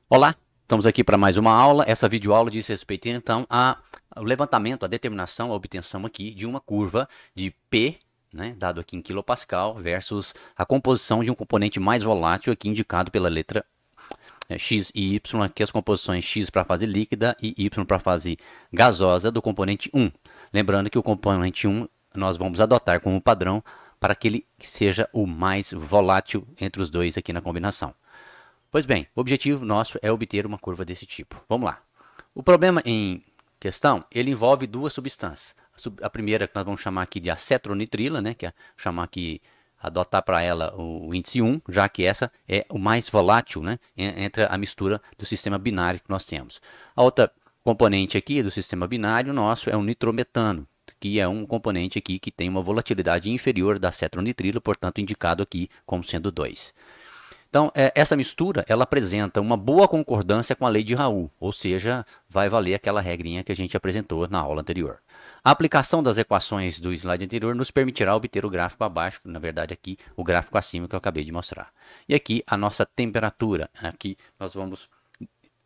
Olá, estamos aqui para mais uma aula. Essa videoaula diz respeito então ao levantamento, a determinação, a obtenção aqui de uma curva de P, né, dado aqui em quilopascal, versus a composição de um componente mais volátil aqui indicado pela letra X e Y, aqui as composições X para a fase líquida e Y para a fase gasosa do componente 1. Lembrando que o componente 1 nós vamos adotar como padrão para que ele seja o mais volátil entre os dois aqui na combinação. Pois bem, o objetivo nosso é obter uma curva desse tipo. Vamos lá. O problema em questão, ele envolve duas substâncias. A primeira que nós vamos chamar aqui de acetonitrila, né, que é chamar aqui, adotar para ela o índice 1, já que essa é o mais volátil, né, entre a mistura do sistema binário que nós temos. A outra componente aqui do sistema binário nosso é o nitrometano, que é um componente aqui que tem uma volatilidade inferior da acetonitrila, portanto indicado aqui como sendo 2. Então, essa mistura, ela apresenta uma boa concordância com a lei de Raoult, ou seja, vai valer aquela regrinha que a gente apresentou na aula anterior. A aplicação das equações do slide anterior nos permitirá obter o gráfico abaixo, na verdade aqui o gráfico acima que eu acabei de mostrar. E aqui a nossa temperatura, aqui nós vamos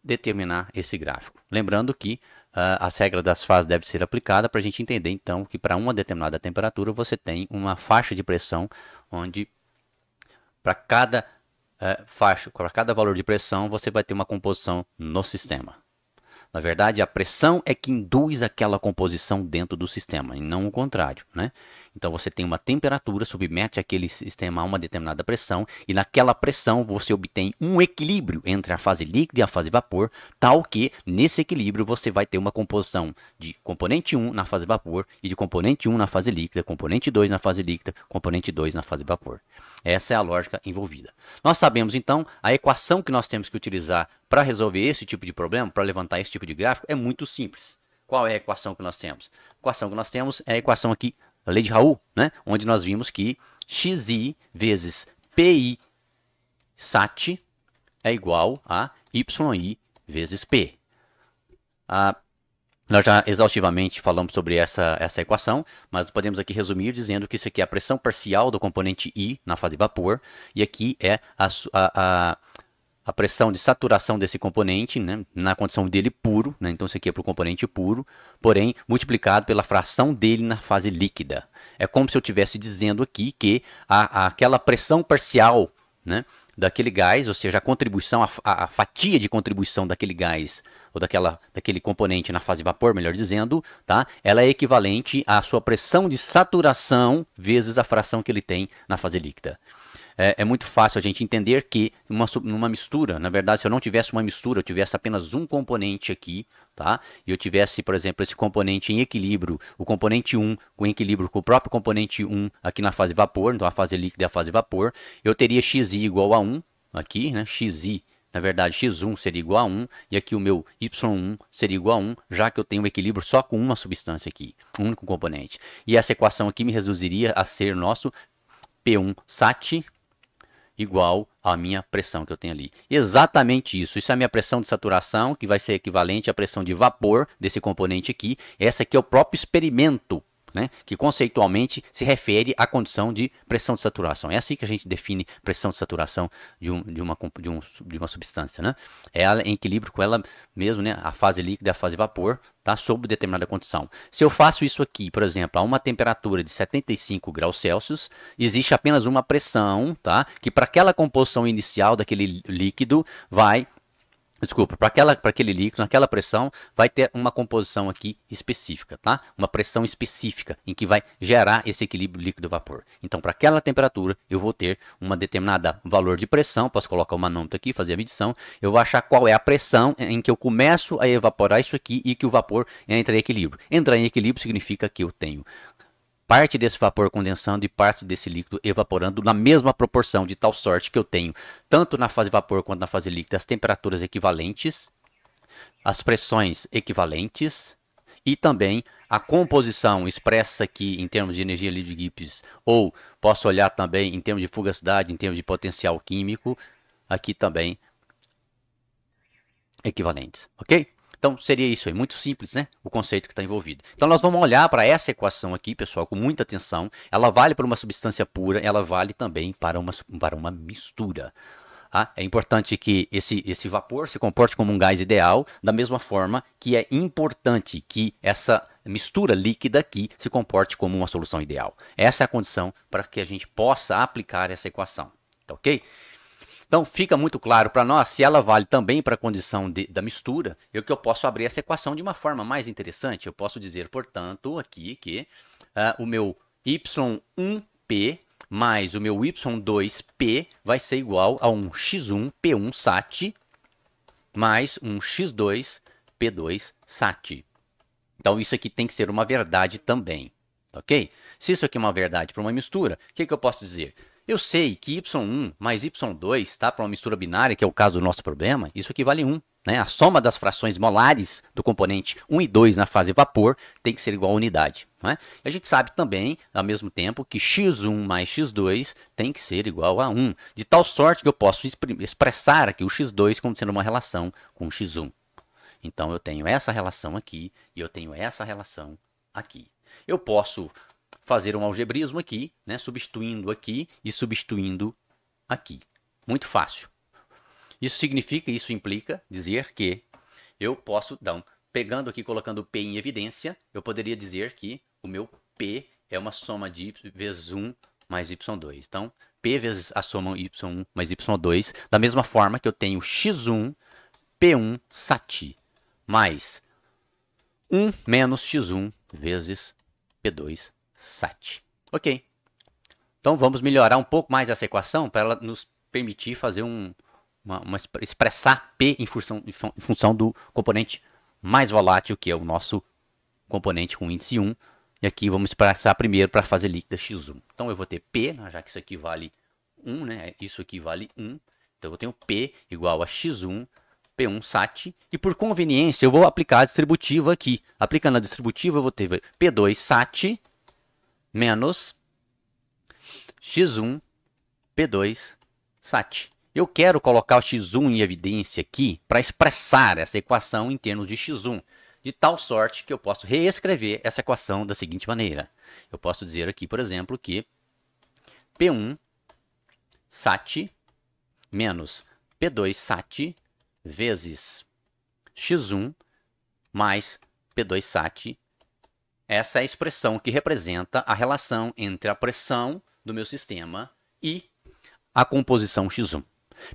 determinar esse gráfico. Lembrando que as regras das fases devem ser aplicadas para a gente entender então que para uma determinada temperatura você tem uma faixa de pressão onde para cada faixa, para cada valor de pressão, você vai ter uma composição no sistema. Na verdade, a pressão é que induz aquela composição dentro do sistema, e não o contrário, né? Então você tem uma temperatura, submete aquele sistema a uma determinada pressão, e naquela pressão você obtém um equilíbrio entre a fase líquida e a fase vapor, tal que nesse equilíbrio você vai ter uma composição de componente 1 na fase vapor e de componente 1 na fase líquida, componente 2 na fase líquida, componente 2 na fase vapor. Essa é a lógica envolvida. Nós sabemos então a equação que nós temos que utilizar para resolver esse tipo de problema, para levantar esse tipo de gráfico, é muito simples. Qual é a equação que nós temos? A equação que nós temos é a equação aqui, a lei de Raoult, né? Onde nós vimos que xi vezes pi sat é igual a yi vezes p. Nós já exaustivamente falamos sobre essa equação, mas podemos aqui resumir dizendo que isso aqui é a pressão parcial do componente I na fase vapor, e aqui é a pressão de saturação desse componente, né, na condição dele puro, né, então isso aqui é para o componente puro, porém multiplicado pela fração dele na fase líquida. É como se eu estivesse dizendo aqui que aquela pressão parcial, né, daquele gás, ou seja, a contribuição, a fatia de contribuição daquele gás, ou daquele componente na fase vapor, melhor dizendo, tá? Ela é equivalente à sua pressão de saturação vezes a fração que ele tem na fase líquida. É muito fácil a gente entender que numa mistura, na verdade, se eu não tivesse uma mistura, eu tivesse apenas um componente aqui, tá? E eu tivesse, por exemplo, esse componente em equilíbrio, o componente 1 com equilíbrio com o próprio componente 1 aqui na fase vapor, então a fase líquida e a fase vapor, eu teria xi igual a 1 aqui, né? Xi, na verdade, x1 seria igual a 1 e aqui o meu y1 seria igual a 1, já que eu tenho um equilíbrio só com uma substância aqui, um único componente. E essa equação aqui me reduziria a ser nosso P1 sat igual à minha pressão que eu tenho ali. Exatamente isso. Isso é a minha pressão de saturação, que vai ser equivalente à pressão de vapor desse componente aqui. Essa aqui é o próprio experimento, né, que conceitualmente se refere à condição de pressão de saturação. É assim que a gente define pressão de saturação de uma substância, né? É ela em equilíbrio com ela mesmo, né, a fase líquida e a fase vapor, tá, sob determinada condição. Se eu faço isso aqui, por exemplo, a uma temperatura de 75 graus Celsius, existe apenas uma pressão, tá, que para aquela composição inicial daquele líquido vai... Desculpa, para aquele líquido, naquela pressão, vai ter uma composição aqui específica, tá? Uma pressão específica em que vai gerar esse equilíbrio líquido-vapor. Então, para aquela temperatura, eu vou ter uma determinada valor de pressão, posso colocar o manômetro aqui, fazer a medição, eu vou achar qual é a pressão em que eu começo a evaporar isso aqui e que o vapor entra em equilíbrio. Entrar em equilíbrio significa que eu tenho parte desse vapor condensando e parte desse líquido evaporando na mesma proporção, de tal sorte que eu tenho, tanto na fase vapor quanto na fase líquida, as temperaturas equivalentes, as pressões equivalentes e também a composição expressa aqui em termos de energia livre de Gibbs, ou posso olhar também em termos de fugacidade, em termos de potencial químico, aqui também equivalentes, ok? Então, seria isso aí, muito simples, né? O conceito que está envolvido. Então, nós vamos olhar para essa equação aqui, pessoal, com muita atenção. Ela vale para uma substância pura, ela vale também para uma mistura. Tá? É importante que esse vapor se comporte como um gás ideal, da mesma forma que é importante que essa mistura líquida aqui se comporte como uma solução ideal. Essa é a condição para que a gente possa aplicar essa equação. Tá ok? Então fica muito claro para nós, se ela vale também para a condição da mistura, eu posso abrir essa equação de uma forma mais interessante. Eu posso dizer, portanto, aqui que o meu y1p mais o meu y2p vai ser igual a um x1p1 sat mais um x2p2 sat. Então isso aqui tem que ser uma verdade também, ok? Se isso aqui é uma verdade para uma mistura, o que eu posso dizer? Eu sei que y1 mais y2, tá, para uma mistura binária, que é o caso do nosso problema, isso aqui vale 1. Né? A soma das frações molares do componente 1 e 2 na fase vapor tem que ser igual a unidade. Né? A gente sabe também, ao mesmo tempo, que x1 mais x2 tem que ser igual a 1, de tal sorte que eu posso expressar aqui o x2 como sendo uma relação com o x1. Então eu tenho essa relação aqui e eu tenho essa relação aqui. Eu posso fazer um algebrismo aqui, né, substituindo aqui e substituindo aqui. Muito fácil. Isso implica dizer que eu posso, então, pegando aqui, colocando P em evidência, eu poderia dizer que o meu P é uma soma de y vezes 1 mais y2. Então, P vezes a soma y1 mais y2, da mesma forma que eu tenho x1 P1 sat mais 1 menos x1 vezes P2 sat. Ok. Então vamos melhorar um pouco mais essa equação para ela nos permitir fazer expressar P em função do componente mais volátil, que é o nosso componente com índice 1. E aqui vamos expressar primeiro para a fase líquida x1. Então eu vou ter P, já que isso aqui vale 1, né? Isso aqui vale 1. Então eu tenho P igual a x1 P1 sat, e por conveniência eu vou aplicar a distributiva aqui. Aplicando a distributiva eu vou ter P2 sat menos x1 P2 sat. Eu quero colocar o x1 em evidência aqui para expressar essa equação em termos de x1, de tal sorte que eu posso reescrever essa equação da seguinte maneira. Eu posso dizer aqui, por exemplo, que P1 sat menos P2 sat vezes x1 mais P2 sat. Essa é a expressão que representa a relação entre a pressão do meu sistema e a composição x1.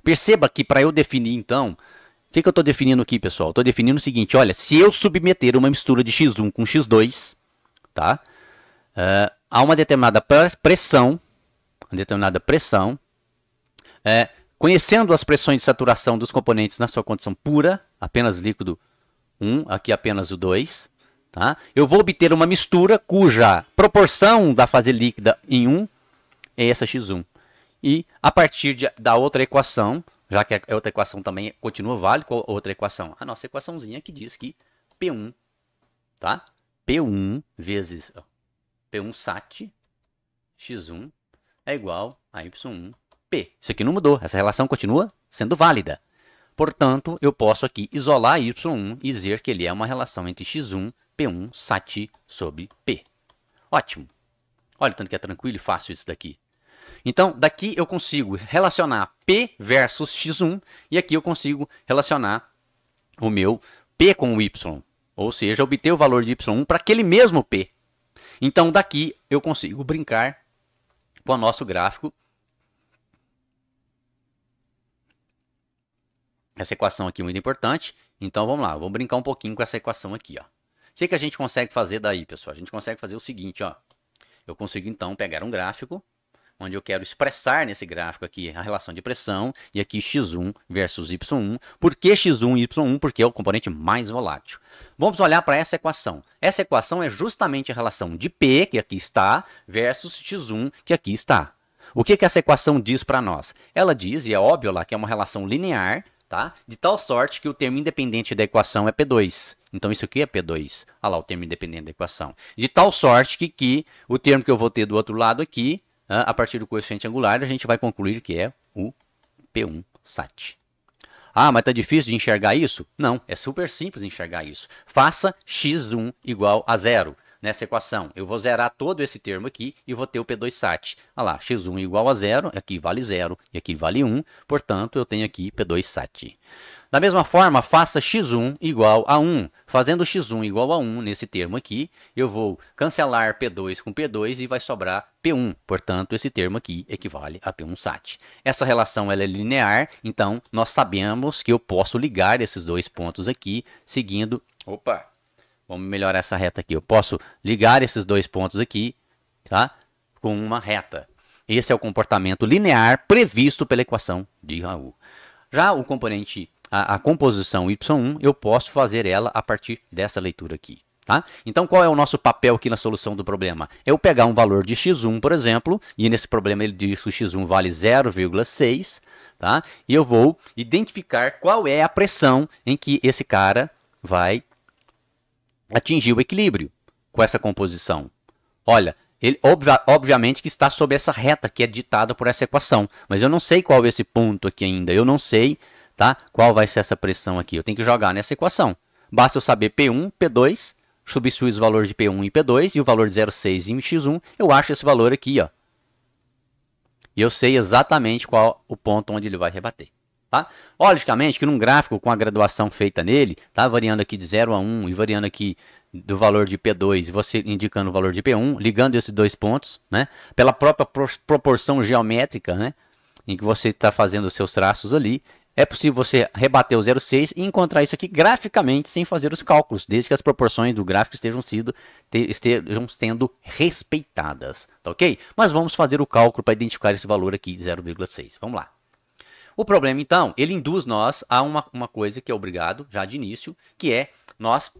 Perceba que para eu definir, então, o que eu estou definindo aqui, pessoal? Estou definindo o seguinte, olha, se eu submeter uma mistura de x1 com x2, tá? A uma determinada pressão, conhecendo as pressões de saturação dos componentes na sua condição pura, apenas líquido 1, aqui apenas o 2, tá? Eu vou obter uma mistura cuja proporção da fase líquida em 1 é essa x1. E a partir da outra equação, já que a outra equação também continua válida, qual outra equação? A nossa equaçãozinha que diz que P1, tá? P1 vezes P1 sat x1 é igual a y1 P. Isso aqui não mudou, essa relação continua sendo válida. Portanto, eu posso aqui isolar y1 e dizer que ele é uma relação entre x1, P1 sat sobre P. Ótimo. Olha tanto que é tranquilo e fácil isso daqui. Então, daqui eu consigo relacionar P versus x1 e aqui eu consigo relacionar o meu P com o y, ou seja, obter o valor de y1 para aquele mesmo P. Então, daqui eu consigo brincar com o nosso gráfico. Essa equação aqui é muito importante. Então, vamos lá, vamos brincar um pouquinho com essa equação aqui. Ó. O que a gente consegue fazer daí, pessoal? A gente consegue fazer o seguinte, ó. Eu consigo, então, pegar um gráfico onde eu quero expressar nesse gráfico aqui a relação de pressão, e aqui x1 versus y1. Por que x1 e y1? Porque é o componente mais volátil. Vamos olhar para essa equação. Essa equação é justamente a relação de P, que aqui está, versus x1, que aqui está. O que essa equação diz para nós? Ela diz, e é óbvio lá, que é uma relação linear, tá? De tal sorte que o termo independente da equação é P2. Então, isso aqui é P2. Olha lá o termo independente da equação. De tal sorte que o termo que eu vou ter do outro lado aqui, a partir do coeficiente angular, a gente vai concluir que é o P1 sat. Ah, mas tá difícil de enxergar isso? Não, é super simples enxergar isso. Faça x1 igual a 0. nessa equação? Eu vou zerar todo esse termo aqui e vou ter o P2sat. Olha lá, x1 igual a 0, aqui vale 0 e aqui vale 1, portanto eu tenho aqui P2sat. Da mesma forma, faça x1 igual a 1. Fazendo x1 igual a 1 nesse termo aqui, eu vou cancelar P2 com P2 e vai sobrar P1. Portanto, esse termo aqui equivale a P1sat. Essa relação ela é linear, então nós sabemos que eu posso ligar esses dois pontos aqui seguindo... Opa! Vamos melhorar essa reta aqui. Eu posso ligar esses dois pontos aqui, tá? Com uma reta. Esse é o comportamento linear previsto pela equação de Raoult. Já o componente... A composição y1, eu posso fazer ela a partir dessa leitura aqui. Tá? Então, qual é o nosso papel aqui na solução do problema? Eu pegar um valor de x1, por exemplo, e nesse problema ele diz que o x1 vale 0,6, tá? E eu vou identificar qual é a pressão em que esse cara vai atingir o equilíbrio com essa composição. Olha, ele obviamente que está sob essa reta que é ditada por essa equação, mas eu não sei qual é esse ponto aqui ainda, eu não sei... Tá? Qual vai ser essa pressão aqui? Eu tenho que jogar nessa equação. Basta eu saber P1, P2, substituir os valores de P1 e P2 e o valor de 0,6 em x1, eu acho esse valor aqui, ó. E eu sei exatamente qual o ponto onde ele vai rebater. Tá? Logicamente que num gráfico com a graduação feita nele, tá variando aqui de 0 a 1 e variando aqui do valor de P2 e você indicando o valor de P1, ligando esses dois pontos, né? Pela própria proporção geométrica, né? Em que você está fazendo os seus traços ali, é possível você rebater o 0,6 e encontrar isso aqui graficamente sem fazer os cálculos, desde que as proporções do gráfico estejam sendo respeitadas, tá ok? Mas vamos fazer o cálculo para identificar esse valor aqui de 0,6. Vamos lá. O problema, então, ele induz nós a uma coisa que é obrigado, já de início, que é nós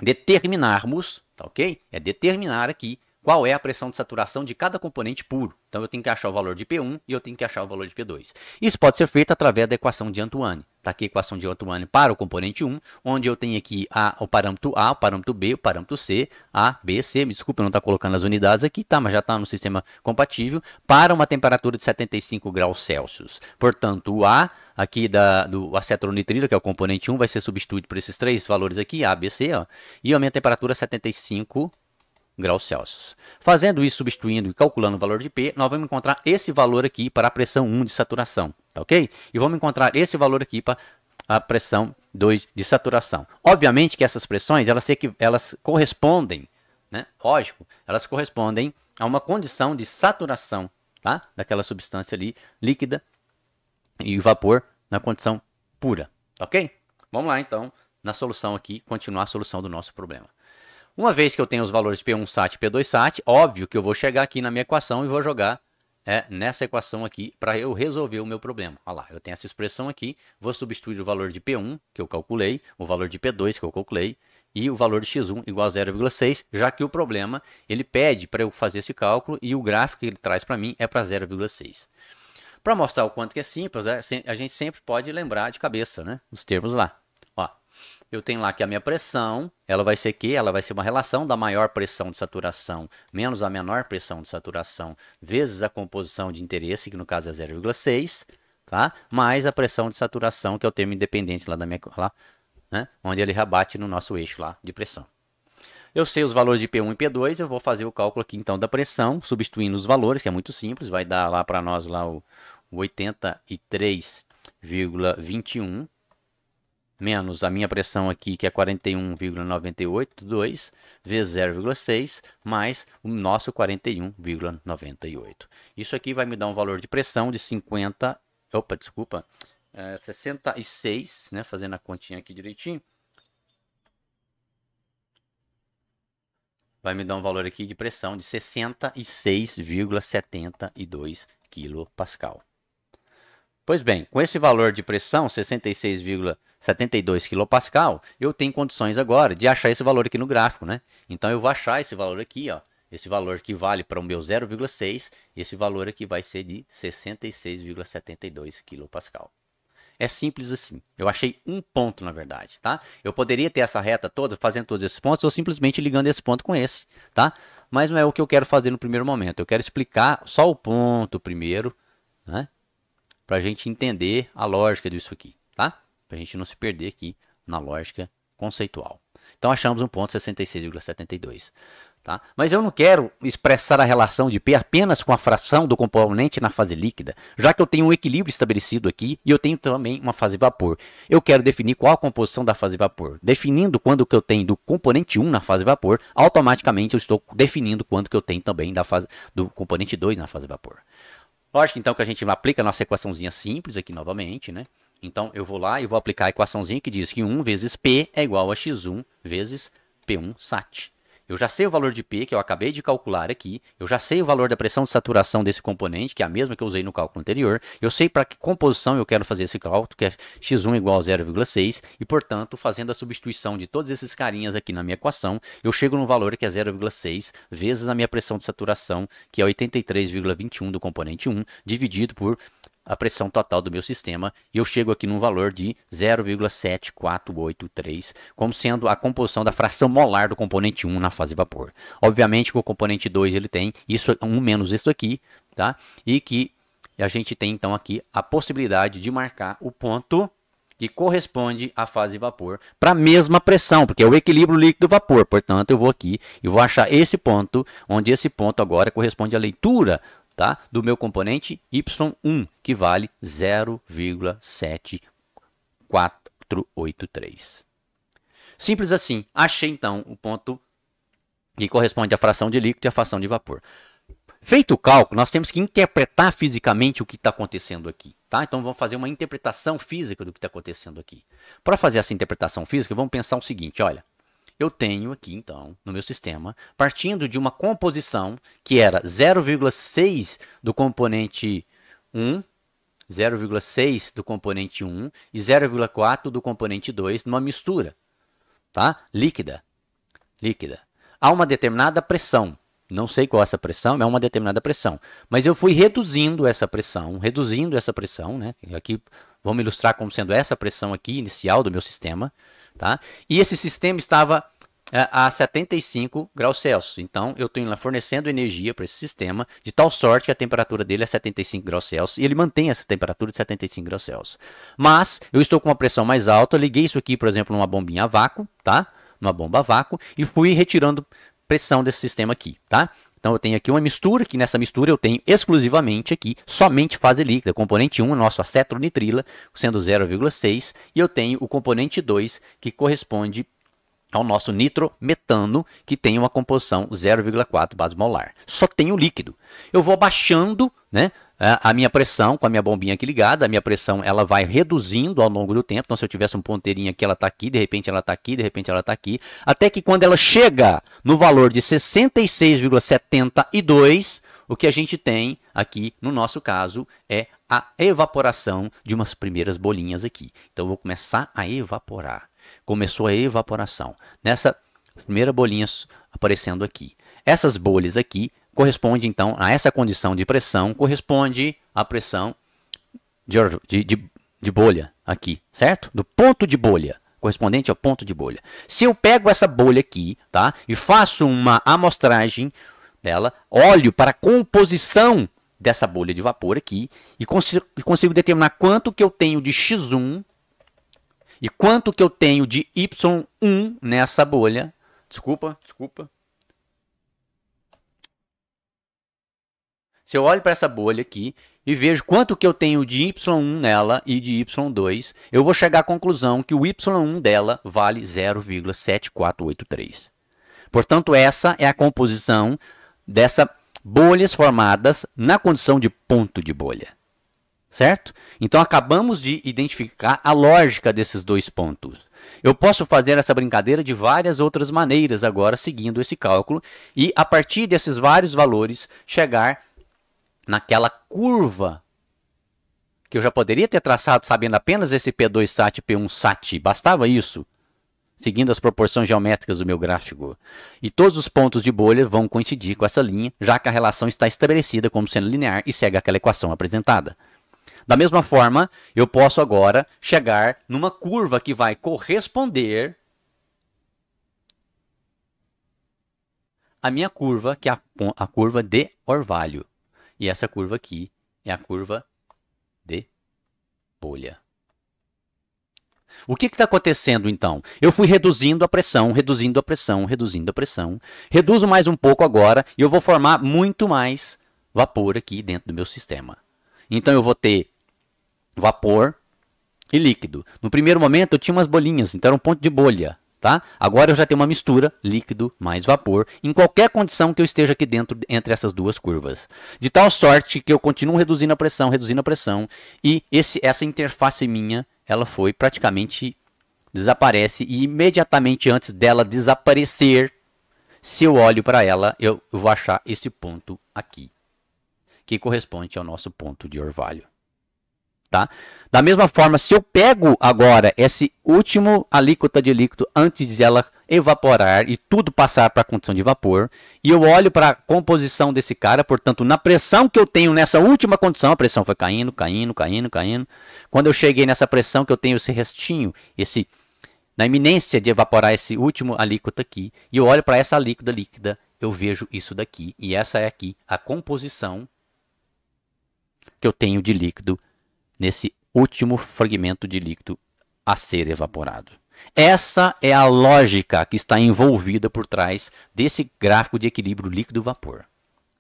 determinarmos, tá ok? É determinar aqui qual é a pressão de saturação de cada componente puro. Então, eu tenho que achar o valor de P1 e eu tenho que achar o valor de P2. Isso pode ser feito através da equação de Antoine. Está aqui a equação de Antoine para o componente 1, onde eu tenho aqui o parâmetro A, o parâmetro B, o parâmetro C, A, B, C. Me desculpe, eu não estou colocando as unidades aqui, tá? Mas já está no sistema compatível, para uma temperatura de 75 graus Celsius. Portanto, o A aqui do acetonitrilo, que é o componente 1, vai ser substituído por esses três valores aqui, A, B, C, ó, e a minha temperatura é 75 graus Celsius. Fazendo isso, substituindo e calculando o valor de P, nós vamos encontrar esse valor aqui para a pressão 1 de saturação, tá ok? E vamos encontrar esse valor aqui para a pressão 2 de saturação. Obviamente que essas pressões, elas correspondem, né? Lógico, elas correspondem a uma condição de saturação, tá? Daquela substância ali, líquida, e o vapor na condição pura, tá ok? Vamos lá, então, na solução aqui, continuar a solução do nosso problema. Uma vez que eu tenho os valores de P1sat e P2sat, óbvio que eu vou chegar aqui na minha equação e vou jogar nessa equação aqui para eu resolver o meu problema. Olha lá, eu tenho essa expressão aqui, vou substituir o valor de P1 que eu calculei, o valor de P2 que eu calculei e o valor de x1 igual a 0,6, já que o problema ele pede para eu fazer esse cálculo e o gráfico que ele traz para mim é para 0,6. Para mostrar o quanto que é simples, a gente sempre pode lembrar de cabeça, né, os termos lá. Ó, eu tenho lá que a minha pressão, ela vai ser que ela vai ser uma relação da maior pressão de saturação menos a menor pressão de saturação vezes a composição de interesse, que no caso é 0,6, tá? Mais a pressão de saturação, que é o termo independente lá da minha lá, né? Onde ele rebate no nosso eixo lá de pressão. Eu sei os valores de P1 e P2, eu vou fazer o cálculo aqui então da pressão, substituindo os valores, que é muito simples, vai dar lá para nós lá o 83,21 menos a minha pressão aqui, que é 41,982, vezes 0,6, mais o nosso 41,98. Isso aqui vai me dar um valor de pressão de 66, né, fazendo a continha aqui direitinho. Vai me dar um valor aqui de pressão de 66,72 kPa. Pois bem, com esse valor de pressão, 66,72 kPa, eu tenho condições agora de achar esse valor aqui no gráfico, né? Então eu vou achar esse valor aqui, ó, esse valor que vale para o meu 0,6, esse valor aqui vai ser de 66,72 kPa. É simples assim. Eu achei um ponto, na verdade, tá? Eu poderia ter essa reta toda, fazendo todos esses pontos, ou simplesmente ligando esse ponto com esse, tá? Mas não é o que eu quero fazer no primeiro momento. Eu quero explicar só o ponto primeiro, né? Para a gente entender a lógica disso aqui, tá? Para a gente não se perder aqui na lógica conceitual. Então achamos um ponto 66,72. Tá? Mas eu não quero expressar a relação de P apenas com a fração do componente na fase líquida, já que eu tenho um equilíbrio estabelecido aqui e eu tenho também uma fase vapor. Eu quero definir qual a composição da fase vapor. Definindo quando que eu tenho do componente 1 na fase vapor, automaticamente eu estou definindo quando que eu tenho também da fase, do componente 2 na fase vapor. Lógico então que a gente aplica a nossa equaçãozinha simples aqui novamente, né? Então eu vou lá e vou aplicar a equaçãozinha que diz que 1 vezes P é igual a x1 vezes P1 sat. Eu já sei o valor de P, que eu acabei de calcular aqui. Eu já sei o valor da pressão de saturação desse componente, que é a mesma que eu usei no cálculo anterior. Eu sei para que composição eu quero fazer esse cálculo, que é x1 igual a 0,6. E, portanto, fazendo a substituição de todos esses carinhas aqui na minha equação, eu chego no valor que é 0,6 vezes a minha pressão de saturação, que é 83,21 do componente 1, dividido por a pressão total do meu sistema, e eu chego aqui num valor de 0,7483, como sendo a composição da fração molar do componente 1 na fase vapor. Obviamente que o componente 2 ele tem isso 1 menos isso aqui, tá? E que a gente tem então aqui a possibilidade de marcar o ponto que corresponde à fase vapor para a mesma pressão, porque é o equilíbrio líquido-vapor. Portanto, eu vou aqui e vou achar esse ponto, onde esse ponto agora corresponde à leitura, tá, do meu componente Y1, que vale 0,7483. Simples assim. Achei, então, o ponto que corresponde à fração de líquido e à fração de vapor. Feito o cálculo, nós temos que interpretar fisicamente o que está acontecendo aqui. Tá? Então, vamos fazer uma interpretação física do que está acontecendo aqui. Para fazer essa interpretação física, vamos pensar o seguinte, olha. Eu tenho aqui, então, no meu sistema, partindo de uma composição que era 0,6 do componente 1, 0,6 do componente 1 e 0,4 do componente 2 numa mistura, tá? Líquida. Há uma determinada pressão. Não sei qual é essa pressão, é uma determinada pressão. Mas eu fui reduzindo essa pressão, né? Aqui vamos ilustrar como sendo essa pressão aqui inicial do meu sistema. Tá? E esse sistema estava a 75 graus Celsius. Então, eu estou fornecendo energia para esse sistema de tal sorte que a temperatura dele é 75 graus Celsius. E ele mantém essa temperatura de 75 graus Celsius. Mas, eu estou com uma pressão mais alta. Eu liguei isso aqui, por exemplo, numa bombinha a vácuo. Tá? Numa bomba a vácuo. E fui retirando pressão desse sistema aqui. Tá? Então, eu tenho aqui uma mistura, que nessa mistura eu tenho exclusivamente aqui, somente fase líquida. Componente 1, nosso acetonitrila, sendo 0,6. E eu tenho o componente 2, que corresponde ao nosso nitrometano, que tem uma composição 0,4 base molar. Só tenho líquido. Eu vou baixando, né, a minha pressão com a minha bombinha aqui ligada. A minha pressão ela vai reduzindo ao longo do tempo. Então, se eu tivesse um ponteirinho aqui, ela está aqui, de repente ela está aqui, de repente ela está aqui. Até que quando ela chega no valor de 66,72, o que a gente tem aqui, no nosso caso, é a evaporação de umas primeiras bolinhas aqui. Então, eu vou começar a evaporar. Começou a evaporação. Nessa primeira bolinha aparecendo aqui. Essas bolhas aqui corresponde, então, a essa condição de pressão, corresponde à pressão de bolha aqui, certo? Do ponto de bolha, correspondente ao ponto de bolha. Se eu pego essa bolha aqui, tá? E faço uma amostragem dela, olho para a composição dessa bolha de vapor aqui e consigo determinar quanto que eu tenho de X1 e quanto que eu tenho de Y1 nessa bolha. Desculpa. Se eu olho para essa bolha aqui e vejo quanto que eu tenho de Y1 nela e de Y2, eu vou chegar à conclusão que o Y1 dela vale 0,7483. Portanto, essa é a composição dessas bolhas formadas na condição de ponto de bolha. Certo? Então, acabamos de identificar a lógica desses dois pontos. Eu posso fazer essa brincadeira de várias outras maneiras agora, seguindo esse cálculo, e a partir desses vários valores, chegar naquela curva que eu já poderia ter traçado sabendo apenas esse P2 sat e P1 sat. Bastava isso, seguindo as proporções geométricas do meu gráfico. E todos os pontos de bolha vão coincidir com essa linha, já que a relação está estabelecida como sendo linear e segue aquela equação apresentada. Da mesma forma, eu posso agora chegar numa curva que vai corresponder à minha curva, que é a curva de orvalho. E essa curva aqui é a curva de bolha. O que está acontecendo então? Eu fui reduzindo a pressão, reduzindo a pressão, reduzindo a pressão. Reduzo mais um pouco agora e eu vou formar muito mais vapor aqui dentro do meu sistema. Então eu vou ter vapor e líquido. No primeiro momento eu tinha umas bolinhas, então era um ponto de bolha. Tá? Agora eu já tenho uma mistura líquido mais vapor em qualquer condição que eu esteja aqui dentro entre essas duas curvas. De tal sorte que eu continuo reduzindo a pressão e essa interface minha, ela foi praticamente desaparece e imediatamente antes dela desaparecer, se eu olho para ela, eu vou achar esse ponto aqui, que corresponde ao nosso ponto de orvalho. Tá? Da mesma forma, se eu pego agora esse último alíquota de líquido antes de ela evaporar e tudo passar para a condição de vapor, e eu olho para a composição desse cara, portanto, na pressão que eu tenho nessa última condição, a pressão foi caindo, caindo, caindo, caindo. Quando eu cheguei nessa pressão que eu tenho esse restinho, na iminência de evaporar esse último alíquota aqui, e eu olho para essa alíquota líquida, eu vejo isso daqui, e essa é aqui a composição que eu tenho de líquido nesse último fragmento de líquido a ser evaporado. Essa é a lógica que está envolvida por trás desse gráfico de equilíbrio líquido-vapor.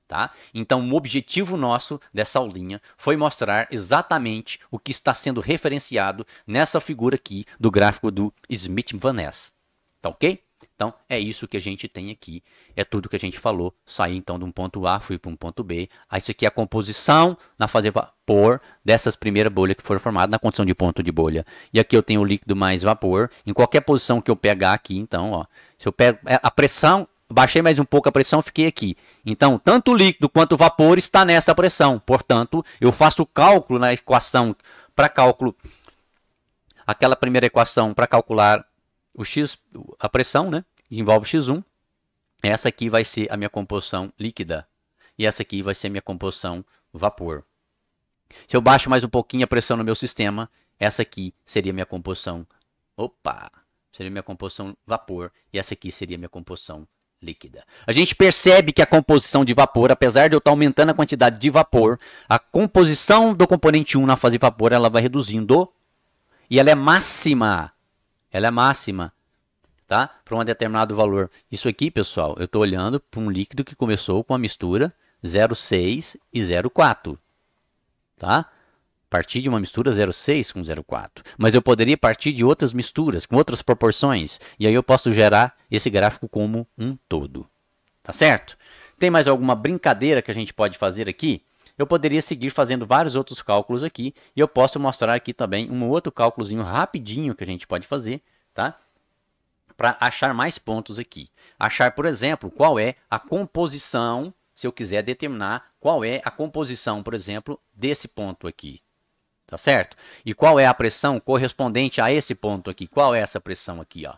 Tá? Então, o objetivo nosso dessa aulinha foi mostrar exatamente o que está sendo referenciado nessa figura aqui do gráfico do Smith-Van Ness. Tá ok? Então, é isso que a gente tem aqui. É tudo que a gente falou. Saí, então, de um ponto A, fui para um ponto B. Aí, isso aqui é a composição na fase vapor dessas primeiras bolhas que foram formadas na condição de ponto de bolha. E aqui eu tenho o líquido mais vapor. Em qualquer posição que eu pegar aqui, então, ó, se eu pego a pressão, baixei mais um pouco a pressão, fiquei aqui. Então, tanto o líquido quanto o vapor está nessa pressão. Portanto, eu faço o cálculo na equação para cálculo, aquela primeira equação para calcular o X, a pressão, né? Envolve X1. Essa aqui vai ser a minha composição líquida. E essa aqui vai ser a minha composição vapor. Se eu baixo mais um pouquinho a pressão no meu sistema, essa aqui seria a minha composição. Seria a minha composição vapor. E essa aqui seria a minha composição líquida. A gente percebe que a composição de vapor, apesar de eu estar aumentando a quantidade de vapor, a composição do componente 1 na fase vapor, ela vai reduzindo. E ela é máxima. Ela é máxima, tá? Para um determinado valor. Isso aqui, pessoal, eu estou olhando para um líquido que começou com a mistura 0,6 e 0,4. Tá? Partir de uma mistura 0,6 com 0,4. Mas eu poderia partir de outras misturas, com outras proporções. E aí eu posso gerar esse gráfico como um todo. Tá certo? Tem mais alguma brincadeira que a gente pode fazer aqui? Eu poderia seguir fazendo vários outros cálculos aqui. E eu posso mostrar aqui também um outro cálculozinho rapidinho que a gente pode fazer, tá? Para achar mais pontos aqui. Achar, por exemplo, qual é a composição, se eu quiser determinar qual é a composição, por exemplo, desse ponto aqui. Tá certo? E qual é a pressão correspondente a esse ponto aqui? Qual é essa pressão aqui, ó?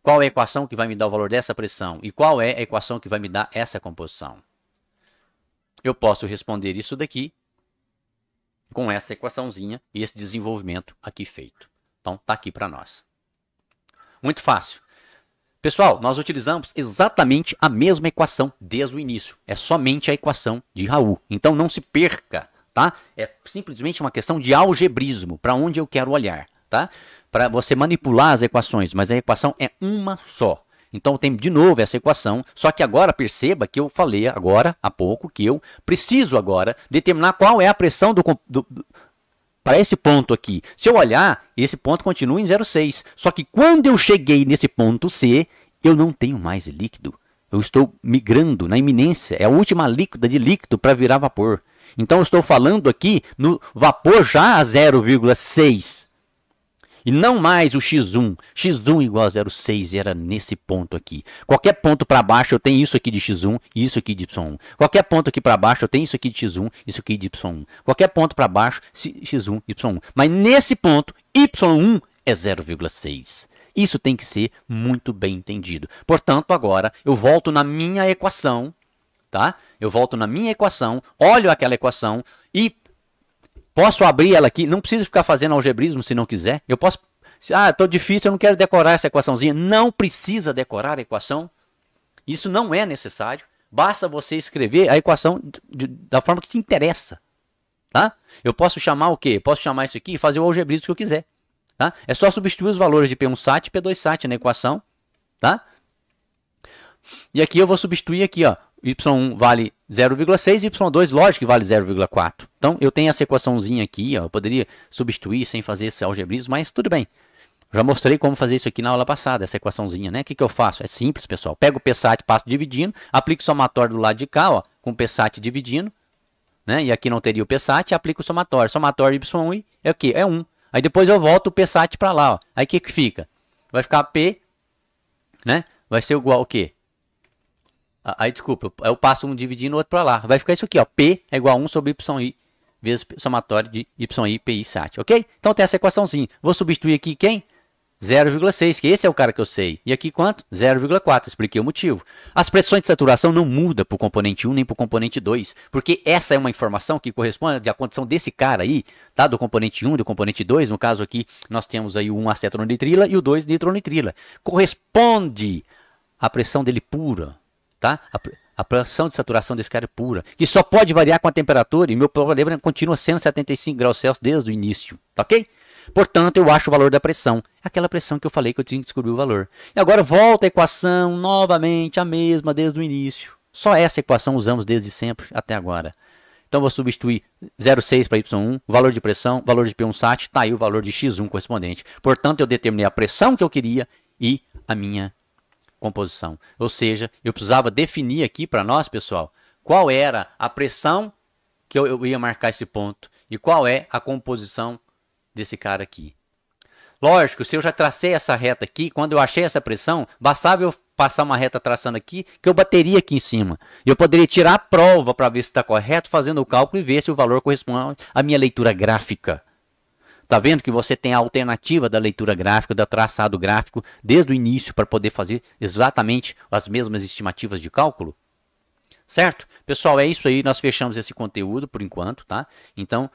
Qual é a equação que vai me dar o valor dessa pressão? E qual é a equação que vai me dar essa composição? Eu posso responder isso daqui com essa equaçãozinha e esse desenvolvimento aqui feito. Então, tá aqui para nós. Muito fácil. Pessoal, nós utilizamos exatamente a mesma equação desde o início. É somente a equação de Raul. Então, não se perca, tá? É simplesmente uma questão de algebrismo, para onde eu quero olhar, tá? Para você manipular as equações, mas a equação é uma só. Então tem de novo essa equação, só que agora perceba que eu falei agora há pouco que eu preciso agora determinar qual é a pressão para esse ponto aqui. Se eu olhar, esse ponto continua em 0,6. Só que quando eu cheguei nesse ponto C, eu não tenho mais líquido. Eu estou migrando na iminência, é a última líquida de líquido para virar vapor. Então eu estou falando aqui no vapor já a 0,6. E não mais o X1. X1 igual a 0,6 era nesse ponto aqui. Qualquer ponto para baixo eu tenho isso aqui de X1 e isso aqui de Y1. Qualquer ponto aqui para baixo eu tenho isso aqui de X1 e isso aqui de Y1. Qualquer ponto para baixo, X1 e Y1. Mas nesse ponto, Y1 é 0,6. Isso tem que ser muito bem entendido. Portanto, agora eu volto na minha equação, tá? Eu volto na minha equação, olho aquela equação e posso abrir ela aqui, não preciso ficar fazendo algebrismo se não quiser. Eu posso, tô difícil, eu não quero decorar essa equaçãozinha. Não precisa decorar a equação. Isso não é necessário. Basta você escrever a equação da forma que te interessa. Tá? Eu posso chamar o quê? Eu posso chamar isso aqui e fazer o algebrismo que eu quiser. Tá? É só substituir os valores de P1SAT e P2SAT na equação. Tá? E aqui eu vou substituir aqui, ó, y1 vale 0,6 e y2, lógico que vale 0,4. Então, eu tenho essa equaçãozinha aqui, ó, eu poderia substituir sem fazer esse algebrismo, mas tudo bem. Já mostrei como fazer isso aqui na aula passada, essa equaçãozinha, né? O que eu faço? É simples, pessoal. Pego o PSAT, passo dividindo, aplico o somatório do lado de cá, ó, com o PSAT dividindo, né? E aqui não teria o PSAT, aplico o somatório. Somatório y1 é o quê? É 1. Aí depois eu volto o PSAT para lá, ó. Aí o que que fica? Vai ficar P, né? Vai ser igual ao quê? Aí, desculpa, eu passo um dividindo o outro para lá. Vai ficar isso aqui, ó. P é igual a 1 sobre y vezes somatório de y, pi, sat, ok? Então tem essa equaçãozinha. Vou substituir aqui quem? 0,6, que esse é o cara que eu sei. E aqui quanto? 0,4, expliquei o motivo. As pressões de saturação não mudam para o componente 1 nem para o componente 2, porque essa é uma informação que corresponde à condição desse cara aí, tá? Do componente 1 e do componente 2. No caso aqui, nós temos aí o 1 acetonitrila e o 2 nitronitrila. Corresponde à pressão dele pura, tá? A pressão de saturação desse cara é pura, que só pode variar com a temperatura, e meu problema continua sendo 75 graus Celsius desde o início, tá ok? Portanto, eu acho o valor da pressão. Aquela pressão que eu falei que eu tinha que descobrir o valor. E agora volta a equação, novamente a mesma desde o início. Só essa equação usamos desde sempre até agora. Então, vou substituir 0,6 para y1, valor de pressão, valor de P1SAT, está aí o valor de x1 correspondente. Portanto, eu determinei a pressão que eu queria e a minha composição. Ou seja, eu precisava definir aqui para nós, pessoal, qual era a pressão que eu ia marcar esse ponto e qual é a composição desse cara aqui. Lógico, se eu já tracei essa reta aqui, quando eu achei essa pressão, bastava eu passar uma reta traçando aqui, que eu bateria aqui em cima. Eu poderia tirar a prova para ver se está correto, fazendo o cálculo e ver se o valor corresponde à minha leitura gráfica. Tá vendo que você tem a alternativa da leitura gráfica, do traçado gráfico, desde o início, para poder fazer exatamente as mesmas estimativas de cálculo? Certo? Pessoal, é isso aí. Nós fechamos esse conteúdo por enquanto, tá? Então,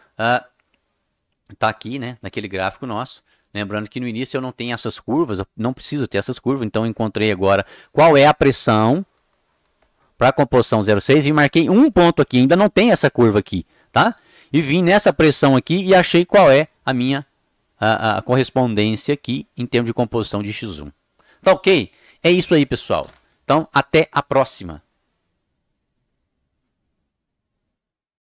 tá aqui, né, naquele gráfico nosso. Lembrando que no início eu não tenho essas curvas, eu não preciso ter essas curvas, então eu encontrei agora qual é a pressão para a composição 0,6 e marquei um ponto aqui, ainda não tem essa curva aqui, tá? E vim nessa pressão aqui e achei qual é a minha a correspondência aqui em termos de composição de x1. Tá ok? É isso aí, pessoal. Então, até a próxima.